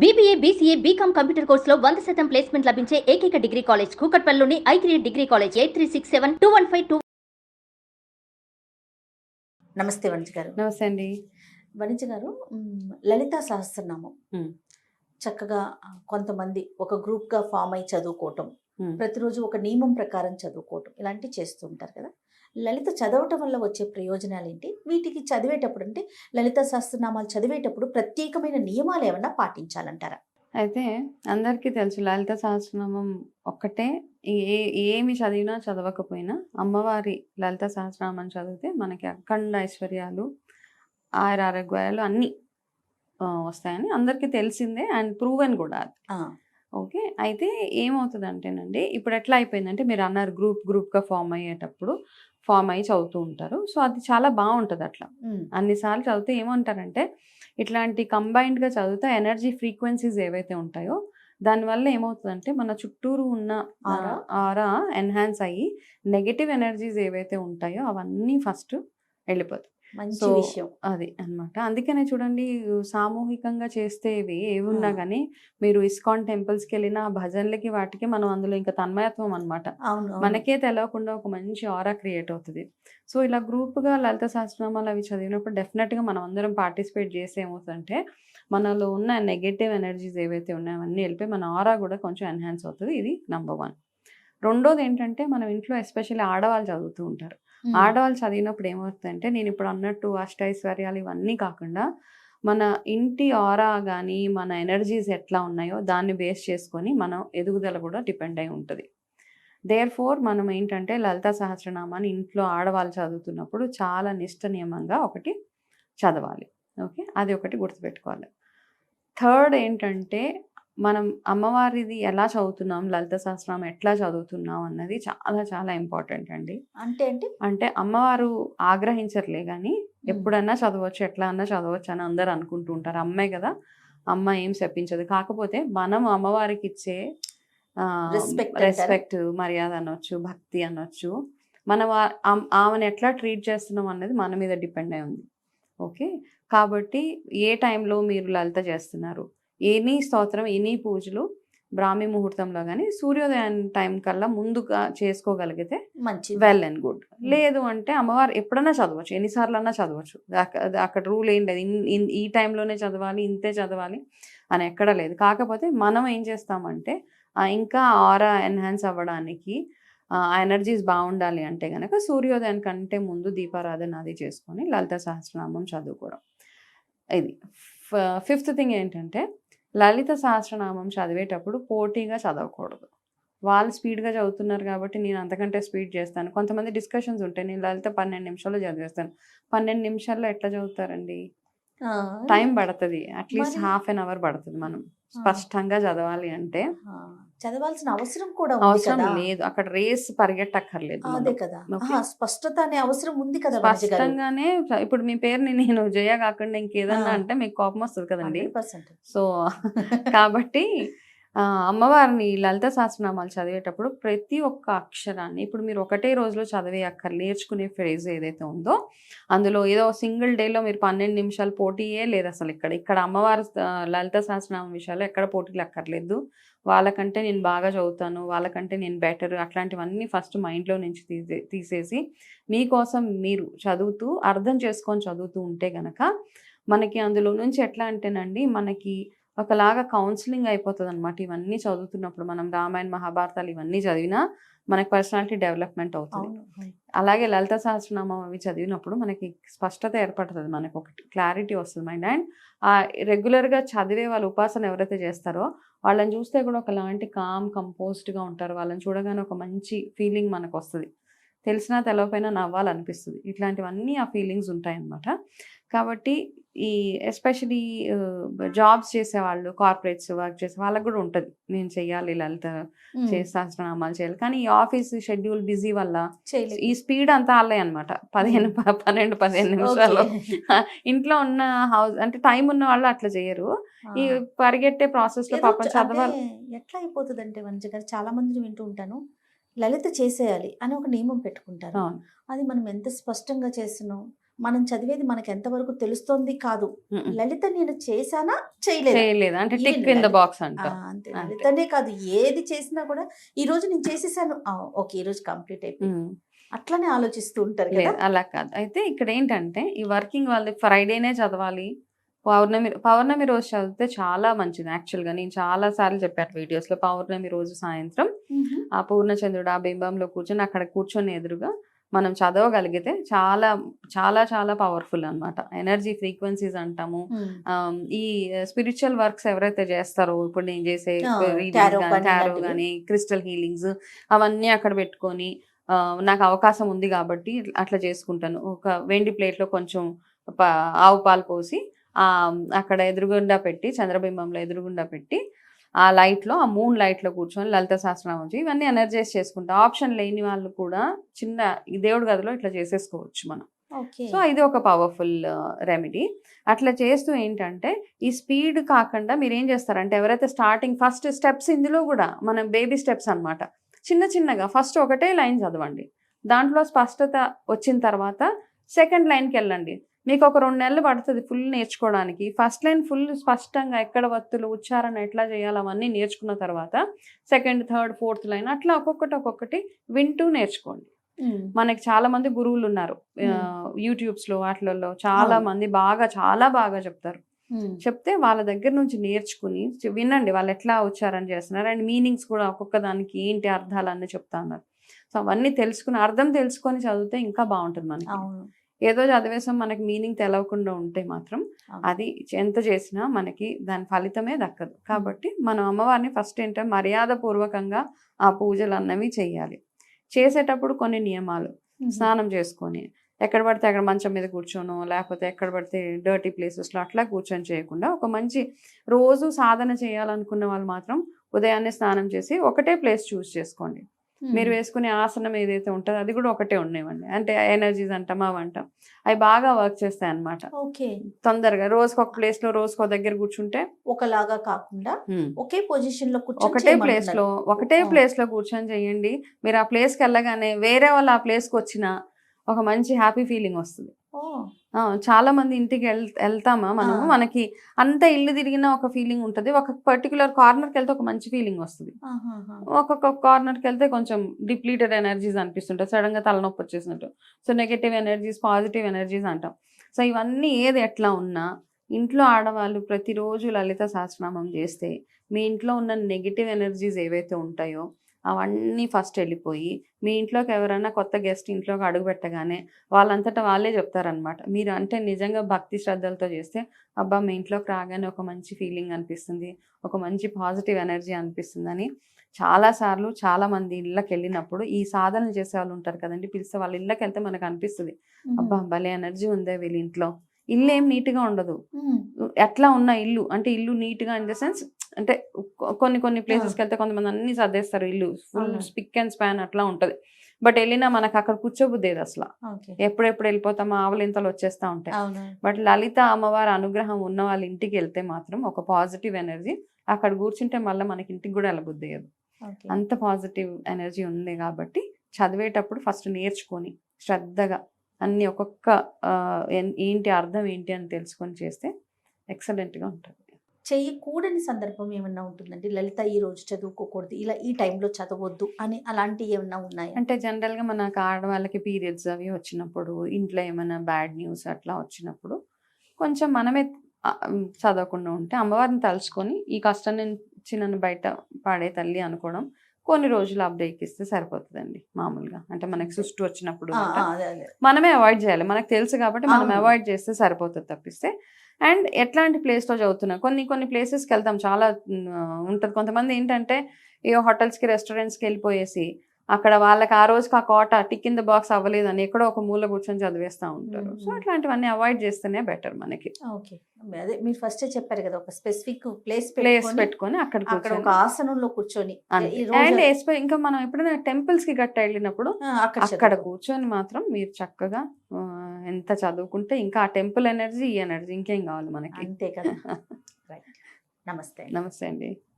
BBA, BCA, BCom computer కోర్సులో 100% placement లభించే ఏకైక డిగ్రీ కాలేజ్ కూకట్పల్లిలోని ఐక్రియేట్ డిగ్రీ కాలేజ్ 83672152. నమస్తే వనిజ గారు. నమస్తే అండి. వనిజ గారు, లలితా సహస్రనామం ఉమ్, చక్కగా కొంతమంది ఒక గ్రూప్గా ఫామ్ అయి చదువుకోవటం, ఉమ్. ప్రతిరోజు ఒక నియమం ప్రకారం చదువుకోవటం ఇలాంటివి చేస్తూ ఉంటారు కదా. లలిత చదవటం వల్ల వచ్చే ప్రయోజనాలు ఏంటి? వీటికి చదివేటప్పుడు అంటే లలిత సహస్రనామాలు చదివేటప్పుడు ప్రత్యేకమైన నియమాలు ఏమన్నా పాటించాలంటారా? అయితే అందరికీ తెలుసు లలిత సహస్రనామం ఒక్కటే. ఏమి చదివినా చదవకపోయినా అమ్మవారి లలిత సహస్రనామం చదివితే మనకి అఖండ ఐశ్వర్యాలు, ఆరోగ్యాలు అన్నీ వస్తాయని అందరికీ తెలిసిందే అండ్ ప్రూవెన్ కూడా అది. ఓకే, అయితే ఏమవుతుందంటేనండి, ఇప్పుడు ఎట్లా అయిపోయిందంటే మీరు అన్నారు గ్రూప్గా ఫామ్ అయ్యి చదువుతూ ఉంటారు. సో అది చాలా బాగుంటుంది అట్లా. అన్నిసార్లు చదివితే ఏమంటారంటే ఇట్లాంటి కంబైన్డ్గా చదివితే ఎనర్జీ ఫ్రీక్వెన్సీస్ ఏవైతే ఉంటాయో దానివల్ల ఏమవుతుందంటే మన చుట్టూరు ఉన్న ఆరా ఎన్హాన్స్ అయ్యి నెగటివ్ ఎనర్జీస్ ఏవైతే ఉంటాయో అవన్నీ ఫస్ట్ వెళ్ళిపోతాయి. మంచి విషయం అది అన్నమాట. అందుకనే చూడండి, సామూహికంగా చేస్తేవి ఏమున్నా కానీ మీరు ఇస్కాన్ టెంపుల్స్కి వెళ్ళిన భజనలకి వాటికి మనం అందులో ఇంకా తన్మయత్వం అనమాట. మనకే తెలియకుండా ఒక మంచి ఆరా క్రియేట్ అవుతుంది. సో ఇలా గ్రూప్గా లలిత సహస్రనామాలు అవి చదివినప్పుడు డెఫినెట్గా మనం అందరం పార్టిసిపేట్ చేస్తే ఏమవుతుందంటే మనలో ఉన్న నెగటివ్ ఎనర్జీస్ ఏవైతే ఉన్నాయో అవన్నీ వెళ్ళిపోయి మన ఆరా కూడా కొంచెం ఎన్హాన్స్ అవుతుంది. ఇది నెంబర్ 1. రెండోది ఏంటంటే మనం ఇంట్లో ఎస్పెషల్లీ ఆడవాళ్ళు చదువుతూ ఉంటారు. ఆడవాళ్ళు చదివినప్పుడు ఏమవుతుందంటే నేను ఇప్పుడు అన్నట్టు అష్టైశ్వర్యాలు ఇవన్నీ కాకుండా మన ఇంటి ఆరా కానీ మన ఎనర్జీస్ ఎట్లా ఉన్నాయో దాన్ని బేస్ చేసుకొని మనం ఎదుగుదల కూడా డిపెండ్ అయి ఉంటుంది. దేర్ఫోర్ మనం ఏంటంటే లలితా సహస్రనామాన్ని ఇంట్లో ఆడవాళ్ళు చదువుతున్నప్పుడు చాలా నిష్ట నియమంగా ఒకటి చదవాలి. ఓకే, అది ఒకటి గుర్తుపెట్టుకోవాలి. థర్డ్ ఏంటంటే మనం అమ్మవారిది ఎలా చదువుతున్నాం, లలిత సహస్రనామం ఎట్లా చదువుతున్నాం అన్నది చాలా చాలా ఇంపార్టెంట్ అండి. అంటే అమ్మవారు ఆగ్రహించర్లే కానీ ఎప్పుడన్నా చదవచ్చు, ఎట్లా అన్నా చదవచ్చు అని అందరు అనుకుంటూ ఉంటారు. అమ్మే కదా, అమ్మ ఏం చెప్పించదు. కాకపోతే మనం అమ్మవారికి ఇచ్చే రెస్పెక్ట్, మర్యాద అనొచ్చు, భక్తి అనొచ్చు, మనం ఆమెను ఎట్లా ట్రీట్ చేస్తున్నాం అన్నది మన మీద డిపెండ్ అయి ఉంది. ఓకే, కాబట్టి ఏ టైంలో మీరు లలిత చేస్తున్నారు, ఎనీ స్తోత్రం, ఎనీ పూజలు బ్రాహ్మీ ముహూర్తంలో కానీ సూర్యోదయం టైం కల్లా ముందుగా చేసుకోగలిగితే మంచి, వెల్ అండ్ గుడ్. లేదు అంటే అమ్మవారు ఎప్పుడైనా చదవచ్చు, ఎన్నిసార్లు అన్నా చదవచ్చు. అక్కడ రూల్ ఏం లేదు, ఈ టైంలోనే చదవాలి, ఇంతే చదవాలి అని ఎక్కడ లేదు. కాకపోతే మనం ఏం చేస్తామంటే ఇంకా ఆరా ఎన్హాన్స్ అవ్వడానికి ఆ ఎనర్జీస్ బాగుండాలి అంటే కనుక సూర్యోదయం కంటే ముందు దీపారాధన అది చేసుకొని లలిత సహస్రనామం చదువుకోవడం. ఇది 5th థింగ్ ఏంటంటే లలిత సహస్రనామం చదివేటప్పుడు పోటీగా చదవకూడదు. వాళ్ళు స్పీడ్గా చదువుతున్నారు కాబట్టి నేను అంతకంటే స్పీడ్ చేస్తాను. కొంతమంది డిస్కషన్స్ ఉంటాయి, నేను లలిత 12 నిమిషాల్లో చదివేస్తాను. 12 నిమిషాల్లో ఎట్లా చదువుతారండి? టైం పడుతుంది, అట్లీస్ట్ హాఫ్ అన్ అవర్ పడుతుంది. మనం స్పష్టంగా చదవాలి అంటే చదవాల్సిన అవసరం కూడా అవసరం లేదు, అక్కడ రేస్ పరిగెట్టక్కర్లేదు. స్పష్టత అనే అవసరం ఉంది కదా. స్పష్టంగానే ఇప్పుడు మీ పేరుని నేను జయ కాకుండా ఇంకేదన్నా అంటే మీకు కోపం వస్తుంది కదండి. సో కాబట్టి అమ్మవారిని లలిత సహస్రనామాలు చదివేటప్పుడు ప్రతి ఒక్క అక్షరాన్ని ఇప్పుడు మీరు ఒకటే రోజులో చదివే నేర్చుకునే ఫ్రేజ్ ఏదైతే ఉందో అందులో ఏదో సింగిల్ డేలో మీరు 12 నిమిషాలు పోటీయే లేదు అసలు. ఇక్కడ అమ్మవారి లలిత సహస్రనామం విషయాల్లో ఎక్కడ పోటీలు అక్కర్లేదు. వాళ్ళకంటే నేను బాగా చదువుతాను, వాళ్ళకంటే నేను బెటర్, అట్లాంటివన్నీ ఫస్ట్ మైండ్లో నుంచి తీసేసి మీకోసం మీరు చదువుతూ అర్థం చేసుకొని చదువుతూ ఉంటే గనక మనకి అందులో నుంచి ఎట్లా అంటేనండి మనకి ఒకలాగా కౌన్సిలింగ్ అయిపోతుంది అనమాట. ఇవన్నీ చదువుతున్నప్పుడు మనం రామాయణ మహాభారతాలు ఇవన్నీ చదివినా మనకి పర్సనాలిటీ డెవలప్మెంట్ అవుతుంది. అలాగే లలిత సహస్రనామం అవి చదివినప్పుడు మనకి స్పష్టత ఏర్పడుతుంది, మనకు ఒకటి క్లారిటీ వస్తుంది మైండ్. అండ్ రెగ్యులర్గా చదివే వాళ్ళు ఉపాసన ఎవరైతే చేస్తారో వాళ్ళని చూస్తే కూడా ఒకలాంటి కంపోజ్డ్గా ఉంటారు. వాళ్ళని చూడగానే ఒక మంచి ఫీలింగ్ మనకు వస్తుంది, తెలిసినా తెలవకపోయినా నవ్వాలనిపిస్తుంది. ఇట్లాంటివన్నీ ఆ ఫీలింగ్స్ ఉంటాయన్నమాట. కాబట్టి ఈ ఎస్పెషలీ జాబ్స్ చేసేవాళ్ళు, కార్పొరేట్స్ వర్క్ చేసే వాళ్ళకి కూడా ఉంటుంది నేను చెయ్యాలి లలిత సహస్రనామాలు చేయాలి. కానీ ఈ ఆఫీస్ షెడ్యూల్ బిజీ వల్ల ఈ స్పీడ్ అంతా అల్లే అనమాట. 12-15 నిమిషాలు ఇంట్లో ఉన్న హౌస్ అంటే టైం ఉన్న వాళ్ళు అట్లా చేయరు. ఈ పరిగెట్టే ప్రాసెస్ లో పాపం చదవాలి. ఎట్లా అయిపోతుంది అంటే మంచిగా చాలా మందిని వింటూ ఉంటాను, లలిత చేసేయాలి అని ఒక నియమం పెట్టుకుంటారు. అది మనం ఎంత స్పష్టంగా చేస్తున్నాం, మనం చదివేది మనకి ఎంతవరకు తెలుస్తోంది కాదు. ఉమ్. లలిత నేను చేశానా చేయలేదా చేయలేదు అంటే even tick in the Lalitha box ఆ, అంటాం. అంతే. అంతే. లలితనే కాదు, ఏది చేసినా కూడా ఈ రోజు నేను చేసేసాను, ఓకే ఈ రోజు కంప్లీట్ అయిపోయింది, ఉమ్. అట్లనే ఆలోచిస్తూ ఉంటారు కదా. లేదు అలా కాదు. అయితే ఇక్కడ ఏంటంటే ఈ వర్కింగ్ వాళ్ళు ఫ్రైడేనే చదవాలి. పౌర్ణమి రోజు చదివితే చాలా మంచిది. యాక్చువల్గా నేను చాలా సార్లు చెప్పాను వీడియోస్లో. పౌర్ణమి రోజు సాయంత్రం మ్హూ. ఆ పూర్ణచంద్రుడు ఆ బింబంలో కూర్చొని అక్కడ కూర్చొని ఎదురుగా మనం చదవగలిగితే చాలా చాలా చాలా పవర్ఫుల్ అన్నమాట. ఎనర్జీ ఫ్రీక్వెన్సీస్ అంటాము. మ్. ఈ స్పిరిచువల్ వర్క్స్ ఎవరైతే చేస్తారో ఇప్పుడు నేను చేసే టారో రీడింగ్స్ కానీ కానీ టారో ఇలాంటివి. కానీ క్రిస్టల్ హీలింగ్స్ అవన్నీ అక్కడ పెట్టుకొని నాకు అవకాశం ఉంది కాబట్టి అట్లా చేసుకుంటాను. ఒక వెండి ప్లేట్లో కొంచెం ఆవు పాలు పోసి అక్కడ ఎదురుగుండా పెట్టి చంద్రబింబంలో ఎదురుగుండా పెట్టి ఆ లైట్లో ఆ మూన్ లైట్లో కూర్చొని లలిత సహస్రనామం ఇవన్నీ ఎనర్జైజ్ చేసుకుంటాం. ఆప్షన్ లేని వాళ్ళు కూడా చిన్న ఈ దేవుడి గదిలో ఇట్లా చేసేసుకోవచ్చు మనం. ఓకే. సో ఇది ఒక పవర్ఫుల్ రెమెడీ. అట్లా చేస్తూ ఏంటంటే ఈ స్పీడ్ కాకుండా మీరు ఏం చేస్తారంటే ఎవరైతే స్టార్టింగ్ ఫస్ట్ స్టెప్స్ ఇందులో కూడా మనం బేబీ స్టెప్స్ అన్నమాట. చిన్న చిన్నగా ఫస్ట్ ఒకటే లైన్ చదవండి. దాంట్లో స్పష్టత వచ్చిన తర్వాత సెకండ్ లైన్కి వెళ్ళండి. మీకు ఒక 2 నెలలు పడుతుంది ఫుల్ నేర్చుకోవడానికి. ఫస్ట్ లైన్ ఫుల్ స్పష్టంగా ఎక్కడ వత్తులు ఉచ్చారణ ఎట్లా చేయాలి అవన్నీ నేర్చుకున్న తర్వాత సెకండ్ థర్డ్ ఫోర్త్ లైన్ అట్లా ఒక్కొక్కటి వింటూ నేర్చుకోండి. మ్. మనకి చాలా మంది గురువులు ఉన్నారు యూట్యూబ్స్లో వాటిలలో చాలా మంది చాలా బాగా చెప్తారు. మ్. చెప్తే వాళ్ళ దగ్గర నుంచి నేర్చుకుని వినండి వాళ్ళు ఎట్లా ఉచ్చారణ చేస్తున్నారు అండ్ మీనింగ్స్ కూడా ఒక్కొక్క దానికి ఏంటి అర్థాలు అన్నీ చెప్తా ఉన్నారు. సో అవన్నీ తెలుసుకుని అర్థం తెలుసుకొని చదివితే ఇంకా బాగుంటుంది మనకి. అవును. ఏదో చదివేసాం మనకి మీనింగ్ తెలవకుండా ఉంటే మాత్రం అవును. అది ఎంత చేసినా మనకి దాని ఫలితమే దక్కదు. కాబట్టి మనం అమ్మవారిని ఫస్ట్ ఏంటంటే మర్యాదపూర్వకంగా ఆ పూజలు అన్నవి చేయాలి. చేసేటప్పుడు కొన్ని నియమాలు, స్నానం చేసుకొని ఎక్కడ పడితే అక్కడ మంచం మీద కూర్చోనో లేకపోతే ఎక్కడ పడితే డర్టీ ప్లేసెస్లో అట్లా కూర్చొని చేయకుండా ఒక మంచి రోజు సాధన చేయాలనుకున్న వాళ్ళు మాత్రం ఉదయాన్నే స్నానం చేసి ఒకటే ప్లేస్ చూస్ చేసుకోండి. మీరు వేసుకునే ఆసనం ఏదైతే ఉంటుందో అది కూడా ఒకటే ఉండేవండి. అంటే ఎనర్జీస్ అంటాం అవంటాం అవి బాగా వర్క్ చేస్తాయి అన్నమాట. ఓకే. తొందరగా రోజుకొక ప్లేస్లో రోజుకో దగ్గర కూర్చుంటే ఒకలాగా కాకుండా ఒకే పొజిషన్ లో కూర్చొని ఒకటే చేయమంటున్నారు. ప్లేస్లో కూర్చొని చేయండి. మీరు ఆ ప్లేస్కి వెళ్ళగానే వేరే వాళ్ళు ఆ ప్లేస్కి వచ్చినా ఒక మంచి హ్యాపీ ఫీలింగ్ వస్తుంది. ఓ. చాలా మంది ఇంటికి వెళ్తామా మనము, మనకి అంత ఇల్లు తిరిగిన ఒక ఫీలింగ్ ఉంటుంది. ఒక పర్టికులర్ కార్నర్కి వెళ్తే ఒక మంచి ఫీలింగ్ వస్తుంది. ఆహాహా. ఒక్కొక్క కార్నర్కి వెళ్తే కొంచెం డిప్లీటెడ్ ఎనర్జీస్ అనిపిస్తుంటాయి, సడన్గా తలనొప్పి వచ్చేసినట్టు. So negative energies positive energies అంటాం. సో ఇవన్నీ ఏది ఎట్లా ఉన్నా ఇంట్లో ఆడవాళ్ళు ప్రతిరోజు లలిత సహస్రనామం చేస్తే మీ ఇంట్లో ఉన్న నెగిటివ్ ఎనర్జీస్ ఏవైతే ఉంటాయో అవన్నీ ఫస్ట్ వెళ్ళిపోయి మీ ఇంట్లోకి ఎవరైనా కొత్త గెస్ట్ ఇంట్లోకి అడుగు పెట్టగానే వాళ్ళంతటా వాళ్ళే చెప్తారనమాట. మీరు అంటే నిజంగా భక్తి శ్రద్ధలతో చేస్తే అబ్బా మీ ఇంట్లోకి రాగానే ఒక మంచి ఫీలింగ్ అనిపిస్తుంది, ఒక మంచి పాజిటివ్ ఎనర్జీ అనిపిస్తుందని చాలాసార్లు చాలామంది ఇళ్ళకి వెళ్ళినప్పుడు ఈ సాధన చేసే వాళ్ళు ఉంటారు కదండి, పిలిస్తే వాళ్ళ ఇళ్ళకి వెళ్తే మనకు అనిపిస్తుంది అబ్బా భలే ఎనర్జీ ఉందే వీళ్ళ ఇంట్లో. ఇల్లు ఏం నీట్గా ఉండదు, ఎట్లా ఉన్న ఇల్లు అంటే ఇల్లు నీట్గా ఇన్ ద సెన్స్ అంటే కొన్ని ప్లేసెస్కి వెళ్తే కొంతమంది అన్ని సర్దేస్తారు, ఇల్లు ఫుల్ స్పిక్ అండ్ స్పాన్ అట్లా ఉంటుంది. బట్ వెళ్ళినా మనకు అక్కడ కూర్చోబుద్దేది అసలు. ఎప్పుడెప్పుడు వెళ్ళిపోతామో ఆవలింతలు వచ్చేస్తూ ఉంటాయి. బట్ లలిత అమ్మవారి అనుగ్రహం ఉన్న వాళ్ళ ఇంటికి వెళ్తే మాత్రం ఒక పాజిటివ్ ఎనర్జీ అక్కడ కూర్చుంటే మళ్ళీ మనకి ఇంటికి కూడా వెళ్ళబుద్దేయదు. అంత పాజిటివ్ ఎనర్జీ ఉంది కాబట్టి చదివేటప్పుడు ఫస్ట్ నేర్చుకొని శ్రద్ధగా అన్ని ఒక్కొక్క ఏంటి అర్థం ఏంటి అని తెలుసుకొని చేస్తే ఎక్సలెంట్గా ఉంటుంది. చేయకూడని సందర్భం ఏమన్నా ఉంటుందండి? లలిత ఈ రోజు చదువుకోకూడదు, ఇలా ఈ టైంలో చదవద్దు అని అలాంటివి ఏమన్నా ఉన్నాయా? అంటే జనరల్గా మనకు ఆడవాళ్ళకి పీరియడ్స్ అవి వచ్చినప్పుడు ఇంట్లో ఏమైనా బ్యాడ్ న్యూస్ అట్లా వచ్చినప్పుడు కొంచెం మనమే చదవకుండా ఉంటే అమ్మవారిని తలుచుకొని ఈ కష్టం నుంచి నన్ను బయట పాడే తల్లి అనుకోవడం కొన్ని రోజులు ఆ బ్రేక్ ఇస్తే సరిపోతుందండి. మామూలుగా అంటే మనకి సుష్టి వచ్చినప్పుడు మనమే అవాయిడ్ చేయాలి, మనకు తెలుసు కాబట్టి మనం అవాయిడ్ చేస్తే సరిపోతుంది తప్పిస్తే. అండ్ ఎట్లాంటి ప్లేస్లో చదువుతున్నా కొన్ని ప్లేసెస్కి వెళ్తాం చాలా ఉంటుంది. కొంతమంది ఏంటంటే ఏ హోటల్స్కి రెస్టారెంట్స్కి వెళ్ళిపోయేసి అక్కడ వాళ్ళకి ఆ రోజుకి ఆ కోట టిక్ ఇన్ ద బాక్స్ అవ్వలేదని ఎక్కడో ఒక మూల కూర్చొని చదివేస్తూ ఉంటారు. సో అట్లాంటివన్నీ అవాయిడ్ చేస్తేనే బెటర్ మనకి. ఓకే, అదే మీరు ఫస్టే చెప్పారు కదా, ఒక స్పెసిఫిక్ ప్లేస్ పెట్టుకొని అక్కడ ఒక ఆసనంలో కూర్చొని. అండ్ ఇంకా మనం ఎప్పుడైనా టెంపుల్స్ కి గట్ట వెళ్ళినప్పుడు అక్కడ కూర్చొని మాత్రం మీరు చక్కగా ఎంత చదువుకుంటే ఇంకా ఆ టెంపుల్ ఎనర్జీ ఈ ఎనర్జీ ఇంకేం కావాలి మనకి. అంతే కదా. నమస్తే. నమస్తే అండి.